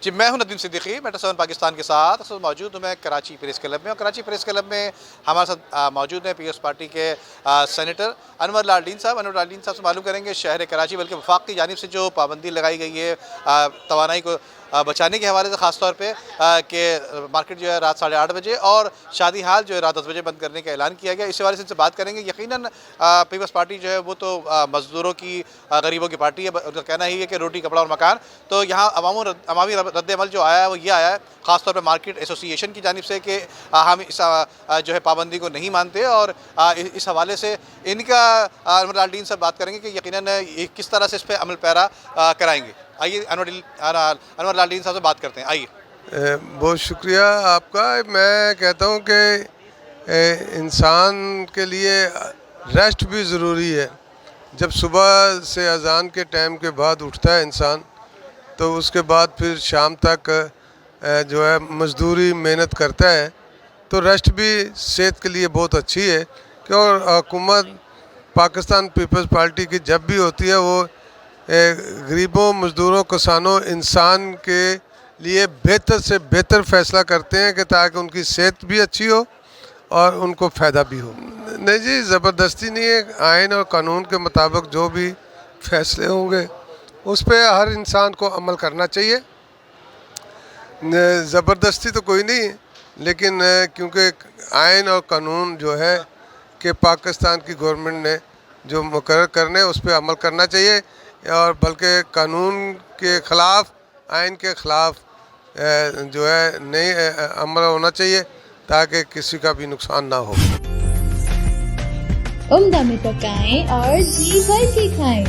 جی میں ہوں ندیم صدیقی، میٹرو 7 پاکستان کے ساتھ اصل موجود ہوں میں کراچی پریس کلب میں، اور کراچی پریس کلب میں ہمارے ساتھ موجود ہیں پیپلز پارٹی کے سینیٹر انور لال ڈین صاحب۔ انور لال ڈین صاحب سے معلوم کریں گے شہر کراچی بلکہ وفاق کی جانب سے جو پابندی لگائی گئی ہے توانائی کو بچانے کے حوالے سے، خاص طور پہ کہ مارکیٹ جو ہے رات 8:30 بجے اور شادی ہال جو ہے رات 10 بجے بند کرنے کا اعلان کیا گیا، اس حوالے سے ان سے بات کریں گے۔ یقیناً پیپلز پارٹی جو ہے وہ تو مزدوروں کی، غریبوں کی پارٹی ہے، ان کا کہنا ہی ہے کہ روٹی کپڑا اور مکان، تو یہاں عوامی رد عمل جو آیا ہے وہ یہ آیا ہے خاص طور پہ مارکیٹ ایسوسی ایشن کی جانب سے کہ ہم اس جو ہے پابندی کو نہیں مانتے، اور اس حوالے سے ان کا انور لال ڈین سے بات کریں گے کہ یقیناً کس طرح سے اس پہ عمل پیرا کرائیں گے۔ آئیے انور لال ڈین صاحب سے بات کرتے ہیں، آئیے۔ بہت شکریہ آپ کا۔ میں کہتا ہوں کہ انسان کے لیے ریسٹ بھی ضروری ہے۔ جب صبح سے اذان کے ٹائم کے بعد اٹھتا ہے انسان، تو اس کے بعد پھر شام تک جو ہے مزدوری محنت کرتا ہے، تو ریسٹ بھی صحت کے لیے بہت اچھی ہے۔ اور حکومت پاکستان پیپلز پارٹی کی جب بھی ہوتی ہے وہ غریبوں، مزدوروں، کسانوں، انسان کے لیے بہتر سے بہتر فیصلہ کرتے ہیں کہ تاکہ ان کی صحت بھی اچھی ہو اور ان کو فائدہ بھی ہو۔ نہیں جی، زبردستی نہیں ہے، آئین اور قانون کے مطابق جو بھی فیصلے ہوں گے اس پہ ہر انسان کو عمل کرنا چاہیے۔ زبردستی تو کوئی نہیں، لیکن کیونکہ آئین اور قانون جو ہے کہ پاکستان کی گورنمنٹ نے جو مقرر کرنے اس پہ عمل کرنا چاہیے، اور بلکہ قانون کے خلاف، آئین کے خلاف جو ہے نہیں عمل ہونا چاہیے تاکہ کسی کا بھی نقصان نہ ہو۔ عمدہ میں پکائیں اور جی بھر کے کھائیں۔